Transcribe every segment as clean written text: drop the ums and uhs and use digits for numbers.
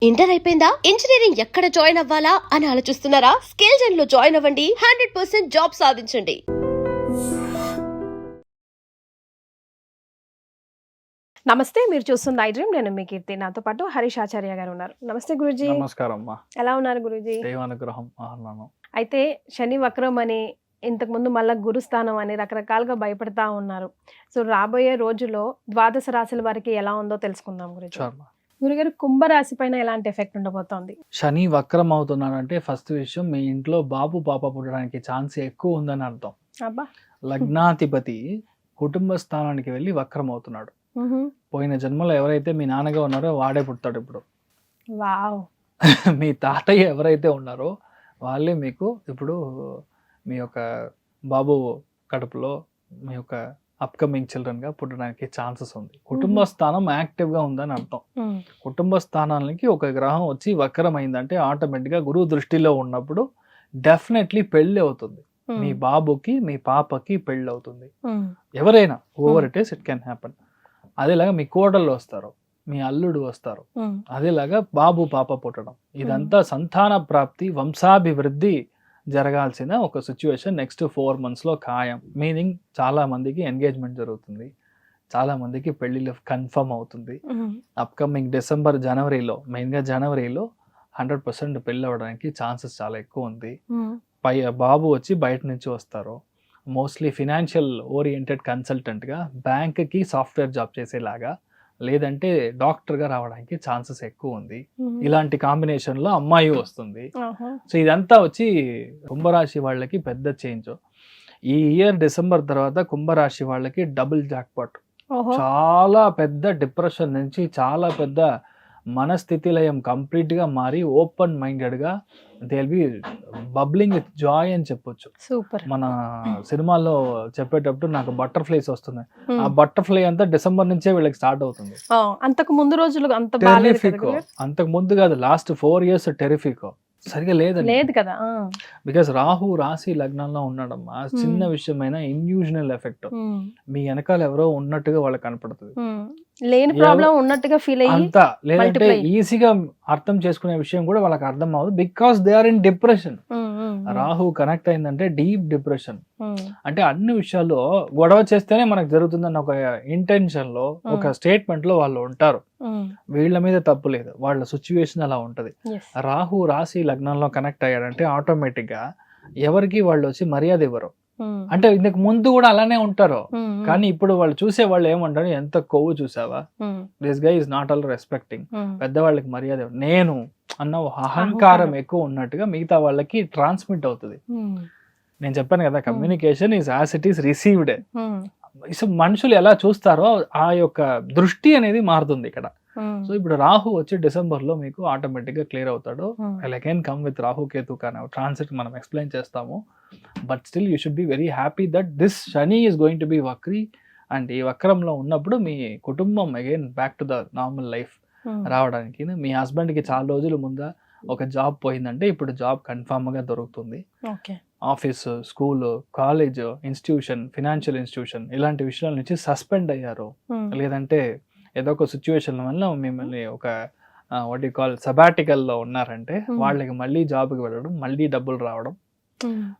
Inter అయిపోయిందా? Engineering ఎక్కడ join అవ్వాలా అని ఆలోచిస్తున్నారా? స్కిల్ జెన్ లో జాయిన్ అవ్వండి. 100% జాబ్ సాధించండి. నమస్తే, మీరు చూస్తుంది ఐ డ్రీమ్. నేను మీ కీర్తి. నాతో పాటు హరీష్ ఆచార్య గారు ఉన్నారు. నమస్తే గురూజీ. నమస్కారం అమ్మా. ఎలా ఉన్నారు గురూజీ? దేవానుగ్రహం ఆహ్లానం. అయితే శని వక్రం అని, ఇంతకుముందు మళ్ళా గురుస్థానం అని రకరకాలుగా భయపడతా ఉన్నారు. సో రాబోయే రోజుల్లో ద్వాదశ రాశుల వారికి ఎలా ఉందో తెలుసుకుందాం గురూజీ. చాలు. గురుగారు, కుంభరాశి పైన ఎలాంటి ఎఫెక్ట్ ఉండబోతోంది? శని వక్రం అవుతున్నాడంటే ఫస్ట్ విషయం, మీ ఇంట్లో బాబు పాప పుట్టడానికి ఛాన్స్ ఎక్కువ ఉందని అర్థం. అబ్బా. లగ్నాధిపతి కుటుంబ స్థానానికి వెళ్ళి వక్రం అవుతున్నాడు. పోయిన జన్మలో ఎవరైతే మీ నాన్నగా ఉన్నారో వాడే పుడతాడు ఇప్పుడు. వావ్. మీ తాతయ్య ఎవరైతే ఉన్నారో వాళ్ళే మీకు ఇప్పుడు మీ యొక్క బాబు కడుపులో మీ యొక్క అప్కమింగ్ చిల్డ్రన్ గా పుట్టడానికి ఛాన్సెస్ ఉంది. కుటుంబ స్థానం యాక్టివ్ గా ఉందని అర్థం. కుటుంబ స్థానానికి ఒక గ్రహం వచ్చి వక్రం అయిందంటే ఆటోమేటిక్ గా గురువు దృష్టిలో ఉన్నప్పుడు డెఫినెట్లీ పెళ్లి అవుతుంది. మీ బాబుకి మీ పాపకి పెళ్లి అవుతుంది. ఎవరైనా over it is, it can happen. అదేలాగా మీ కోడళ్ళు వస్తారు, మీ అల్లుడు వస్తారు. అదేలాగా బాబు పాప పుట్టడం, ఇదంతా సంతాన ప్రాప్తి, వంశాభివృద్ధి జరగాల్సిన ఒక సిచ్యువేషన్ నెక్స్ట్ 4 months లో ఖాయం. మీనింగ్ చాలా మందికి ఎంగేజ్మెంట్ జరుగుతుంది, చాలా మందికి పెళ్లిలో కన్ఫర్మ్ అవుతుంది. అప్కమింగ్ డిసెంబర్ జనవరిలో, మెయిన్గా జనవరిలో 100% పెళ్ళి అవ్వడానికి ఛాన్సెస్ చాలా ఎక్కువ ఉంది. బాబు వచ్చి బయట నుంచి వస్తారు. మోస్ట్లీ ఫినాన్షియల్ ఓరియంటెడ్ కన్సల్టెంట్గా, బ్యాంక్కి సాఫ్ట్వేర్ జాబ్ చేసేలాగా, లేదంటే డాక్టర్గా రావడానికి ఛాన్సెస్ ఎక్కువ ఉంది. ఇలాంటి కాంబినేషన్లో అమ్మాయి వస్తుంది. సో ఇదంతా వచ్చి కుంభరాశి వాళ్ళకి పెద్ద చేంజ్. ఈ ఇయర్ డిసెంబర్ తర్వాత కుంభరాశి వాళ్ళకి డబుల్ జాక్పాట్. చాలా పెద్ద డిప్రెషన్ నుంచి చాలా పెద్ద మనస్థితి లయం కంప్లీట్ గా మారి ఓపెన్ మైండెడ్ గా they will be bubbling with Joy అని చెప్పొచ్చు. సూపర్. మన సినిమాల్లో చెప్పేటప్పుడు నాకు బటర్ఫ్లైస్ వస్తున్నాయి. ఆ బటర్ఫ్లై అంతా డిసెంబర్ నుంచే వీళ్ళకి స్టార్ట్ అవుతుంది. అంతకు ముందు రోజులు అంత టెరిఫిక్. అంతకు ముందు కాదు, లాస్ట్ 4 years టెరిఫిక్. సరిగా లేదు కదా. బికాస్ రాహు రాశి లగ్నంలో ఉన్నాడమ్మా. చిన్న విషయమైన ఇన్యూజనల్ ఎఫెక్ట్. మీ వెనకాల ఎవరో ఉన్నట్టుగా వాళ్ళకి కనపడుతుంది, లేని ప్రాబ్లం ఉన్నట్టుగా ఫీల్ అయ్యి అంతా. లేదంటే ఈజీగా అర్థం చేసుకునే విషయం కూడా వాళ్ళకి అర్థం అవ్వదు, because they are in depression. Rahu connect అయిందంటే డీప్ డిప్రెషన్. అంటే అన్ని విషయాల్లో గొడవ చేస్తేనే మనకు జరుగుతుందన్న ఒక ఇంటెన్షన్ లో, ఒక స్టేట్మెంట్ లో వాళ్ళు ఉంటారు. వీళ్ళ మీద తప్పు లేదు, వాళ్ళ సిచ్యువేషన్ అలా ఉంటది. రాహు రాశి లగ్నంలో కనెక్ట్ అయ్యాడంటే ఆటోమేటిక్ గా ఎవరికి వాళ్ళు వచ్చి మర్యాద ఇవ్వరు. అంటే ఇంతకు ముందు కూడా అలానే ఉంటారు, కానీ ఇప్పుడు వాళ్ళు చూసే వాళ్ళు ఏమంటారు, ఎంత కొవ్వు చూసావా, this guy is not all respecting. పెద్దవాళ్ళకి మర్యాద నేను అన్న అహంకారం ఎక్కువ ఉన్నట్టుగా మిగతా వాళ్ళకి ట్రాన్స్మిట్ అవుతుంది. నేను చెప్పాను కదా, communication is as it is received. So మనుషులు ఎలా చూస్తారో ఆ యొక్క దృష్టి అనేది మారుతుంది ఇక్కడ. సో ఇప్పుడు రాహు వచ్చి డిసెంబర్ లో మీకు ఆటోమేటిక్ గా క్లియర్ అవుతాడు. Again come with Rahu Ketu కానీ ట్రాన్సిట్ మనం ఎక్స్ప్లెయిన్ చేస్తాము. But still you should be very happy that this Shani is going to be వక్రీ. అండ్ ఈ వక్రంలో ఉన్నప్పుడు మీ కుటుంబం again back to the normal life రావడానికి, మీ హస్బెండ్ కి చాలా రోజుల ముందు ఒక జాబ్ పోయిందంటే ఇప్పుడు జాబ్ కన్ఫర్మ్ గా దొరుకుతుంది. Office, school, college, institution, financial institution ఇలాంటి విషయాల నుంచి సస్పెండ్ అయ్యారు, లేదంటే ఏదో ఒక సిచ్యువేషన్ వల్ల మిమ్మల్ని ఒక వాట్ యు కాల్ సబాటికల్ లో ఉన్నారంటే వాళ్ళకి మళ్ళీ జాబ్కి వెళ్ళడం, మళ్ళీ డబ్బులు రావడం,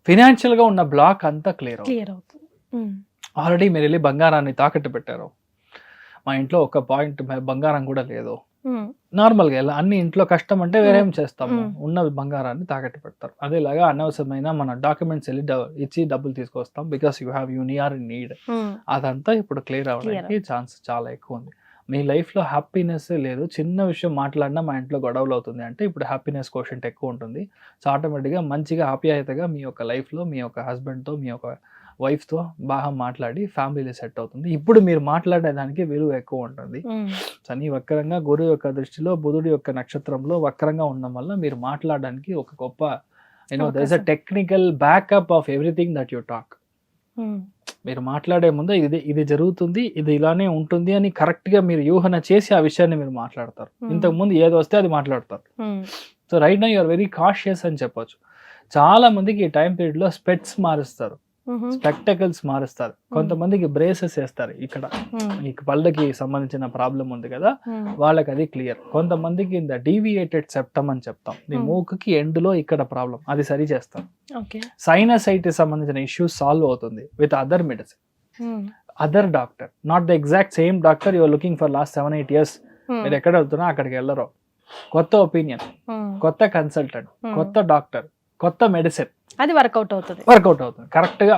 ఫినాన్షియల్ గా ఉన్న బ్లాక్ అంతా క్లియర్ అవుతుంది. ఆల్రెడీ మీరు వెళ్ళి బంగారాన్ని తాకట్టు పెట్టారు. మా ఇంట్లో ఒక పాయింట్ బంగారం కూడా లేదు. నార్మల్గా ఎలా అన్ని ఇంట్లో కష్టం అంటే వేరేం చేస్తాము, ఉన్న బంగారాన్ని తాకట్టు పెడతారు. అదేలాగా అనవసరమైన మన డాక్యుమెంట్స్ వెళ్ళి ఇచ్చి డబ్బులు తీసుకొస్తాం, బికాస్ యూ హ్యావ్ యూనిఆర్ ఇన్ నీడ్. అదంతా ఇప్పుడు క్లియర్ అవ్వడానికి ఛాన్స్ చాలా ఎక్కువ ఉంది. మీ లైఫ్లో హ్యాపీనెస్ లేదు, చిన్న విషయం మాట్లాడినా మా ఇంట్లో గొడవలు అవుతుంది అంటే ఇప్పుడు హ్యాపీనెస్ కోషెంట్ ఎక్కువ ఉంటుంది. సో ఆటోమేటిక్గా మంచిగా ఆప్యాయతగా మీ యొక్క లైఫ్లో మీ యొక్క హస్బెండ్తో, మీ యొక్క వైఫ్తో బాగా మాట్లాడి ఫ్యామిలీలో సెట్ అవుతుంది. ఇప్పుడు మీరు మాట్లాడేదానికి విలువ ఎక్కువ ఉంటుంది. శని వక్రంగా గురువు యొక్క దృష్టిలో, బుధుడి యొక్క నక్షత్రంలో వక్రంగా ఉండడం వల్ల మీరు మాట్లాడడానికి ఒక గొప్ప there is a technical backup of everything that you talk. మీరు మాట్లాడే ముందు ఇది జరుగుతుంది, ఇది ఇలానే ఉంటుంది అని కరెక్ట్ గా మీరు యూహన చేసి ఆ విషయాన్ని మీరు మాట్లాడతారు. ఇంతకు ముందు ఏది వస్తే అది మాట్లాడతారు. So right now you are very cautious అని చెప్పొచ్చు. చాలా మందికి ఈ టైం పీరియడ్ లో స్పెట్స్ మారుస్తారు. స్పెక్టకల్స్ మారుస్తారు, కొంతమందికి బ్రేసెస్ వేస్తారు ఇక్కడ, ఈ పళ్ళకి సంబంధించిన ప్రాబ్లం ఉంది కదా వాళ్ళకి అది క్లియర్. కొంతమందికి ఇంత డీవియేటెడ్ సెప్టమ్ అని చెప్తాం, ఈ మూకుకి ఎండ్ లో ఇక్కడ ప్రాబ్లం, అది సరి చేస్తాం. సైనసైటిస్ సంబంధించిన ఇష్యూస్ సాల్వ్ అవుతుంది with other medicine, other doctor, not the exact same doctor your looking for last 7-8 years. మీరు ఎక్కడ వెళ్తున్నా అక్కడికి వెళ్ళరు, కొత్త ఒపీనియన్, కొత్త కన్సల్టెంట్, కొత్త డాక్టర్, కొత్త మెడిసిన్, అది వర్కౌట్ అవుతుంది. కరెక్ట్ గా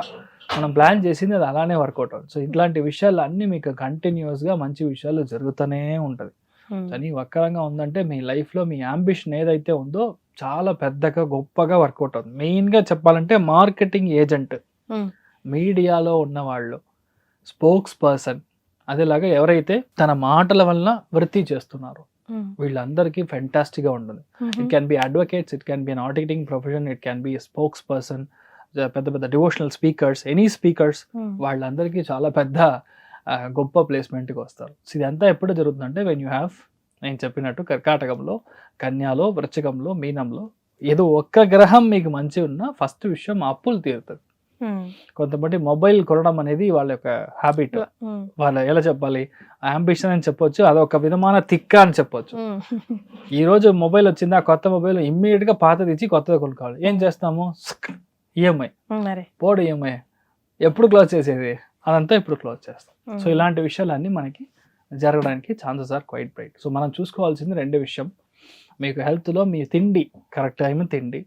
మనం ప్లాన్ చేసింది అది అలానే వర్కౌట్ అవుతుంది. సో ఇట్లాంటి విషయాలు అన్ని మీకు కంటిన్యూస్ గా మంచి విషయాలు జరుగుతూనే ఉంటది. కానీ వక్రంగా ఉందంటే మీ లైఫ్ లో మీ అంబిషన్ ఏదైతే ఉందో చాలా పెద్దగా గొప్పగా వర్కౌట్ అవుతుంది. మెయిన్ గా చెప్పాలంటే మార్కెటింగ్ ఏజెంట్, మీడియాలో ఉన్న వాళ్ళు, స్పోక్స్ పర్సన్, అదేలాగా ఎవరైతే తన మాటల వల్ల వృత్తి చేస్తున్నారో వీళ్ళందరికీ ఫెంటాస్టిక్ గా ఉంటుంది. It can be advocates, it can be an auditing profession, it can be spokes person, పెద్ద పెద్ద డివోషనల్ స్పీకర్స్, ఎనీ స్పీకర్స్, వాళ్ళందరికీ చాలా పెద్ద గొప్ప ప్లేస్మెంట్కి వస్తారు. సో ఇదంతా ఎప్పుడు జరుగుతుందంటే వెన్ యూ హ్యావ్, నేను చెప్పినట్టు కర్కాటకంలో, కన్యాలో, వృశ్చికంలో, మీనంలో ఏదో ఒక్క గ్రహం మీకు మంచి ఉన్నా ఫస్ట్ విషయం అప్పులు తీరుతుంది. కొంతమంది మొబైల్ కొనడం అనేది వాళ్ళ యొక్క హ్యాబిట్, వాళ్ళ ఎలా చెప్పాలి అంబిషన్ అని చెప్పొచ్చు, అదొక విధమైన తిక్క అని చెప్పొచ్చు. ఈ రోజు మొబైల్ వచ్చింది, ఆ కొత్త మొబైల్ ఇమ్మీడియట్ గా పాతది ఇచ్చి కొత్తది కొనుక్కోవాలి. ఏం చేస్తాము, ఈఎంఐ పోడు, ఈఎంఐ ఎప్పుడు క్లోజ్ చేసేది, అదంతా ఇప్పుడు క్లోజ్ చేస్తాం. సో ఇలాంటి విషయాలన్నీ మనకి జరగడానికి chances are quite bright. So మనం చూసుకోవాల్సింది రెండో విషయం, మీకు హెల్త్ లో మీ తిండి కరెక్ట్ టైం తిండి,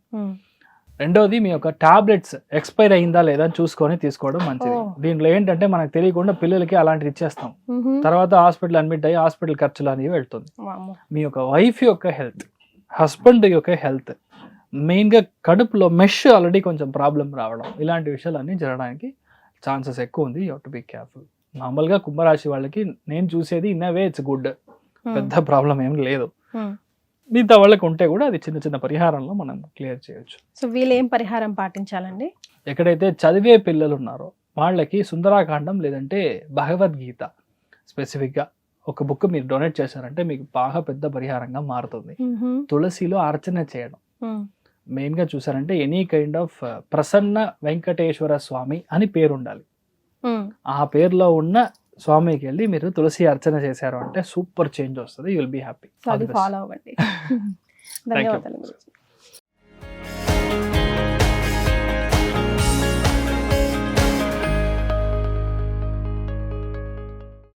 రెండోది మీ యొక్క టాబ్లెట్స్ ఎక్స్పైర్ అయిందా లేదా అని చూసుకొని తీసుకోవడం మంచిది. దీంట్లో ఏంటంటే మనకు తెలియకుండా పిల్లలకి అలాంటివి ఇచ్చేస్తాం, తర్వాత హాస్పిటల్ అడ్మిట్ అయ్యి హాస్పిటల్ ఖర్చులు అనేవి వెళ్తుంది. మీ యొక్క వైఫ్ యొక్క హెల్త్, హస్బెండ్ యొక్క హెల్త్, మెయిన్గా కడుపులో మెష్ ఆల్రెడీ కొంచెం ప్రాబ్లం రావడం, ఇలాంటి విషయాలన్నీ జరగడానికి ఛాన్సెస్ ఎక్కువ ఉంది. You have to be careful. మామూలుగా కుంభరాశి వాళ్ళకి నేను చూసేది ఇన్ వే ఇట్స్ గుడ్, పెద్ద ప్రాబ్లం ఏం లేదు. మిగతా వాళ్ళకి ఉంటే కూడా అది చిన్న చిన్న పరిహారంలో మనం క్లియర్ చేయొచ్చు. సో వీళ్ళు ఏం పరిహారం పాటించాలండి? ఎక్కడైతే చదివే పిల్లలు ఉన్నారో వాళ్ళకి సుందరాకాండం లేదంటే భగవద్గీత స్పెసిఫిక్గా ఒక బుక్ మీరు డొనేట్ చేశారంటే మీకు బాగా పెద్ద పరిహారంగా మారుతుంది. తులసిలో అర్చన చేయడం, మెయిన్గా చూసారంటే any kind of Prasanna Venkateswara Swamy అని పేరు ఉండాలి. ఆ పేరులో ఉన్న స్వామికి వెళ్ళి మీరు తులసి అర్చన చేశారు అంటే సూపర్ చేంజ్ వస్తుంది. You will be happy. Follow అవ్వండి. ధన్యవాదాలు.